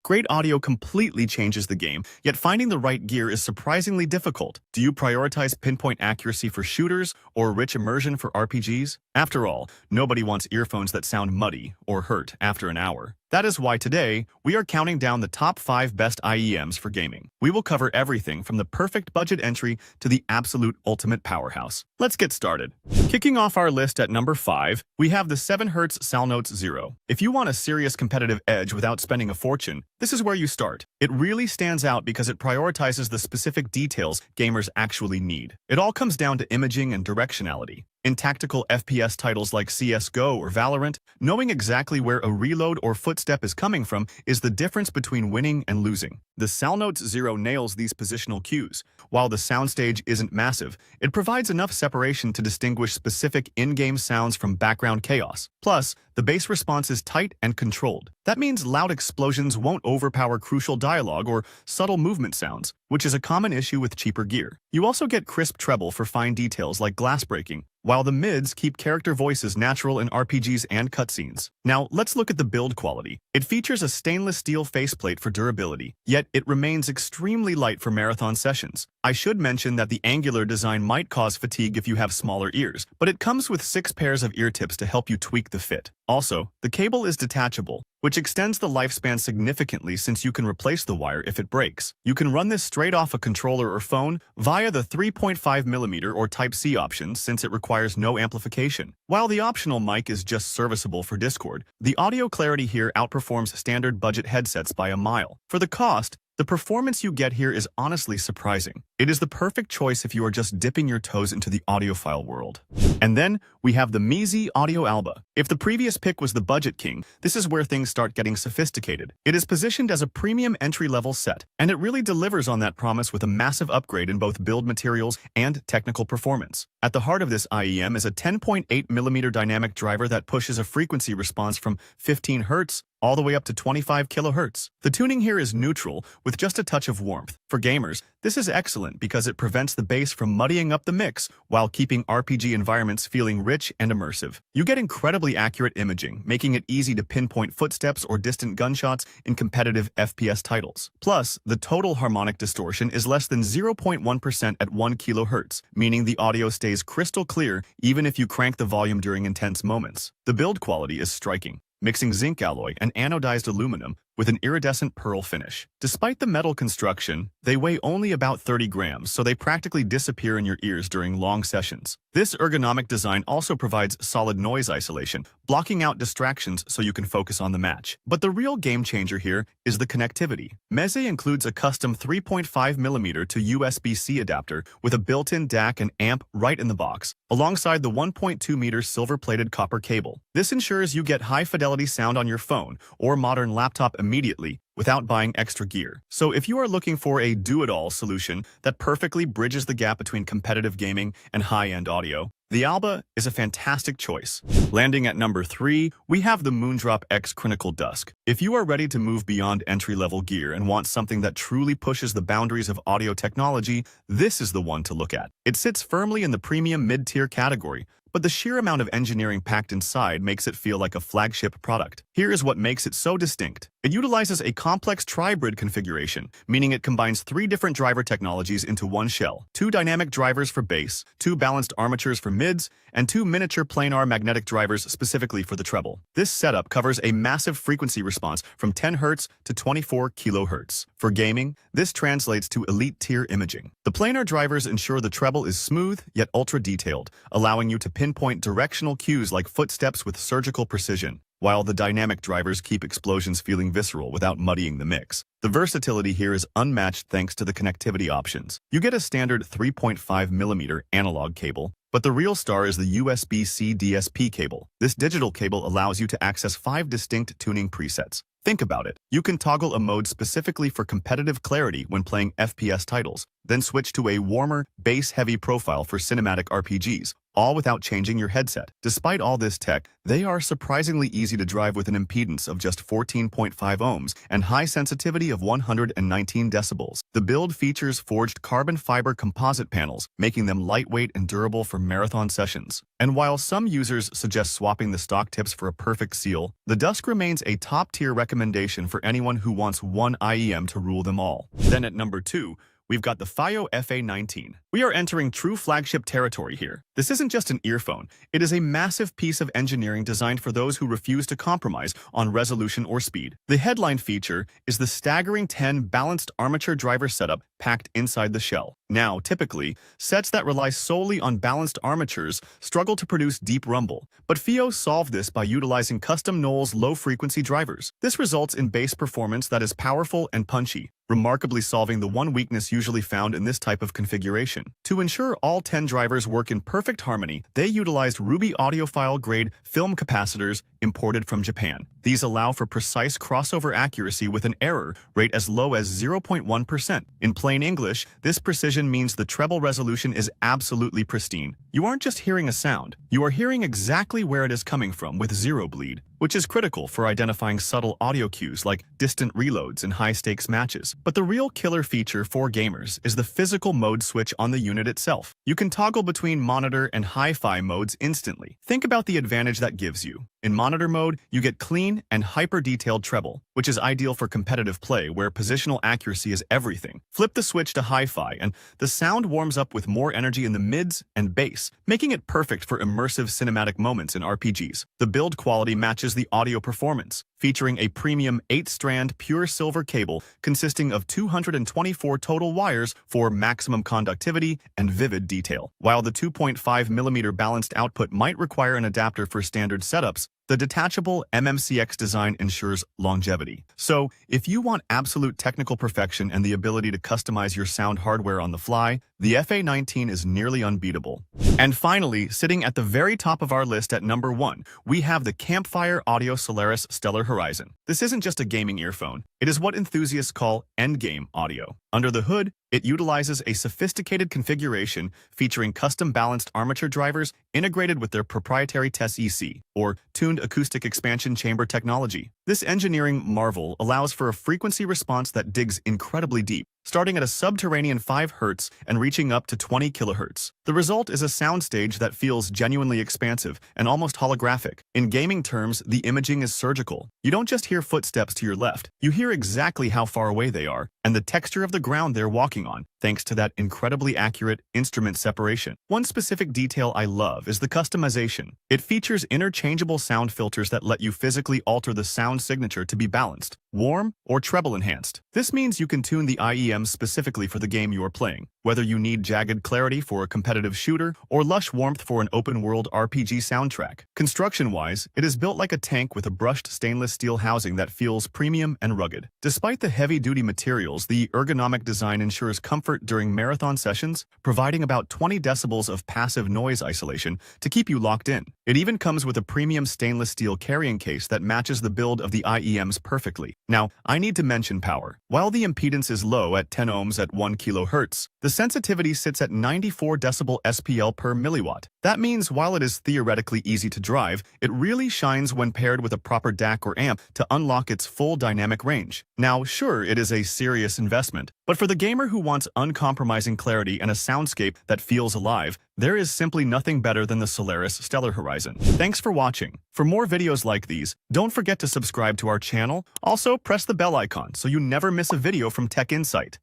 Great audio completely changes the game, yet finding the right gear is surprisingly difficult. Do you prioritize pinpoint accuracy for shooters or rich immersion for RPGs? After all, nobody wants earphones that sound muddy or hurt after an hour. That is why today, we are counting down the top 5 best IEMs for gaming. We will cover everything from the perfect budget entry to the absolute ultimate powerhouse. Let's get started. Kicking off our list at number 5, we have the 7Hz Soundnotes Zero. If you want a serious competitive edge without spending a fortune, this is where you start. It really stands out because it prioritizes the specific details gamers actually need. It all comes down to imaging and directionality. In tactical FPS titles like CS:GO or Valorant, knowing exactly where a reload or footstep is coming from is the difference between winning and losing. The Soundnotes Zero nails these positional cues. While the soundstage isn't massive, it provides enough separation to distinguish specific in-game sounds from background chaos. Plus, the bass response is tight and controlled. That means loud explosions won't overpower crucial dialogue or subtle movement sounds, which is a common issue with cheaper gear. You also get crisp treble for fine details like glass breaking, while the mids keep character voices natural in RPGs and cutscenes. Now, let's look at the build quality. It features a stainless steel faceplate for durability, yet it remains extremely light for marathon sessions. I should mention that the angular design might cause fatigue if you have smaller ears, but it comes with 6 pairs of ear tips to help you tweak the fit. Also, the cable is detachable, which extends the lifespan significantly since you can replace the wire if it breaks. You can run this straight off a controller or phone via the 3.5mm or Type-C options since it requires no amplification. While the optional mic is just serviceable for Discord, the audio clarity here outperforms standard budget headsets by a mile. For the cost, the performance you get here is honestly surprising. It is the perfect choice if you are just dipping your toes into the audiophile world. And then, we have the Meezy Audio Alba. If the previous pick was the budget king, this is where things start getting sophisticated. It is positioned as a premium entry-level set, and it really delivers on that promise with a massive upgrade in both build materials and technical performance. At the heart of this IEM is a 10.8mm dynamic driver that pushes a frequency response from 15 Hz all the way up to 25 kHz. The tuning here is neutral, with just a touch of warmth. For gamers, this is excellent because it prevents the bass from muddying up the mix while keeping RPG environments feeling rich and immersive. You get incredibly accurate imaging, making it easy to pinpoint footsteps or distant gunshots in competitive FPS titles. Plus, the total harmonic distortion is less than 0.1% at 1 kHz, meaning the audio stays crystal clear even if you crank the volume during intense moments. The build quality is striking, mixing zinc alloy and anodized aluminum with an iridescent pearl finish. Despite the metal construction, they weigh only about 30 grams, so they practically disappear in your ears during long sessions. This ergonomic design also provides solid noise isolation, blocking out distractions so you can focus on the match. But the real game changer here is the connectivity. Meze includes a custom 3.5mm to USB-C adapter with a built-in DAC and amp right in the box, alongside the 1.2-meter silver-plated copper cable. This ensures you get high-fidelity sound on your phone or modern laptop immediately without buying extra gear. So if you are looking for a do-it-all solution that perfectly bridges the gap between competitive gaming and high-end audio, the Alba is a fantastic choice. Landing at number 3, we have the Moondrop X Clinical Dusk. If you are ready to move beyond entry-level gear and want something that truly pushes the boundaries of audio technology, this is the one to look at. It sits firmly in the premium mid-tier category, but the sheer amount of engineering packed inside makes it feel like a flagship product. Here is what makes it so distinct. It utilizes a complex tribrid configuration, meaning it combines 3 different driver technologies into one shell: 2 dynamic drivers for bass, 2 balanced armatures for mids, and 2 miniature planar magnetic drivers specifically for the treble. This setup covers a massive frequency response from 10 Hz to 24 kHz. For gaming, this translates to elite-tier imaging. The planar drivers ensure the treble is smooth yet ultra-detailed, allowing you to pinpoint directional cues like footsteps with surgical precision, while the dynamic drivers keep explosions feeling visceral without muddying the mix. The versatility here is unmatched thanks to the connectivity options. You get a standard 3.5mm analog cable, but the real star is the USB-C DSP cable. This digital cable allows you to access 5 distinct tuning presets. Think about it. You can toggle a mode specifically for competitive clarity when playing FPS titles, then switch to a warmer, bass-heavy profile for cinematic RPGs, all without changing your headset. Despite all this tech, they are surprisingly easy to drive with an impedance of just 14.5 ohms and high sensitivity of 119 decibels. The build features forged carbon fiber composite panels, making them lightweight and durable for marathon sessions. And while some users suggest swapping the stock tips for a perfect seal, the Dusk remains a top-tier recommendation for anyone who wants one IEM to rule them all. Then at number 2, we've got the FiiO FA19. We are entering true flagship territory here. This isn't just an earphone. It is a massive piece of engineering designed for those who refuse to compromise on resolution or speed. The headline feature is the staggering 10 balanced armature driver setup packed inside the shell. Now, typically, sets that rely solely on balanced armatures struggle to produce deep rumble, but FiiO solved this by utilizing custom Knowles low-frequency drivers. This results in bass performance that is powerful and punchy, remarkably solving the one weakness usually found in this type of configuration. To ensure all 10 drivers work in perfect harmony, they utilized Ruby audiophile-grade film capacitors imported from Japan. These allow for precise crossover accuracy with an error rate as low as 0.1%. In plain English, this precision means the treble resolution is absolutely pristine. You aren't just hearing a sound, you are hearing exactly where it is coming from with zero bleed, which is critical for identifying subtle audio cues like distant reloads in high-stakes matches. But the real killer feature for gamers is the physical mode switch on the unit itself. You can toggle between monitor and hi-fi modes instantly. Think about the advantage that gives you. In monitor mode, you get clean and hyper-detailed treble, which is ideal for competitive play where positional accuracy is everything. Flip the switch to hi-fi and the sound warms up with more energy in the mids and bass, making it perfect for immersive cinematic moments in RPGs. The build quality matches the audio performance, featuring a premium 8-strand pure silver cable consisting of 224 total wires for maximum conductivity and vivid detail. While the 2.5mm balanced output might require an adapter for standard setups, the detachable MMCX design ensures longevity. So, if you want absolute technical perfection and the ability to customize your sound hardware on the fly, the FA19 is nearly unbeatable. And finally, sitting at the very top of our list at number 1, we have the Campfire Audio Solaris Stellar Horizon. This isn't just a gaming earphone. It is what enthusiasts call endgame audio. Under the hood, it utilizes a sophisticated configuration featuring custom balanced armature drivers integrated with their proprietary TES-EC, or tuned acoustic expansion chamber technology. This engineering marvel allows for a frequency response that digs incredibly deep, starting at a subterranean 5 Hz and reaching up to 20 kHz. The result is a soundstage that feels genuinely expansive and almost holographic. In gaming terms, the imaging is surgical. You don't just hear footsteps to your left, you hear exactly how far away they are and the texture of the ground they're walking on, thanks to that incredibly accurate instrument separation. One specific detail I love is the customization. It features interchangeable sound filters that let you physically alter the sound signature to be balanced, warm, or treble enhanced. This means you can tune the IEMs specifically for the game you are playing, whether you need jagged clarity for a competitive shooter or lush warmth for an open-world RPG soundtrack. Construction-wise, it is built like a tank with a brushed stainless steel housing that feels premium and rugged. Despite the heavy-duty materials, the ergonomic design ensures comfort during marathon sessions, providing about 20 decibels of passive noise isolation to keep you locked in. It even comes with a premium stainless steel carrying case that matches the build of the IEMs perfectly. Now, I need to mention power. While the impedance is low at 10 ohms at 1 kHz, the sensitivity sits at 94 decibel SPL per milliwatt. That means while it is theoretically easy to drive, it really shines when paired with a proper DAC or amp to unlock its full dynamic range. Now, sure, it is a serious investment, but for the gamer who wants uncompromising clarity and a soundscape that feels alive, there is simply nothing better than the Solaris Stellar Horizon. Thanks for watching. For more videos like these, don't forget to subscribe to our channel. Also, press the bell icon so you never miss a video from Tech Insight.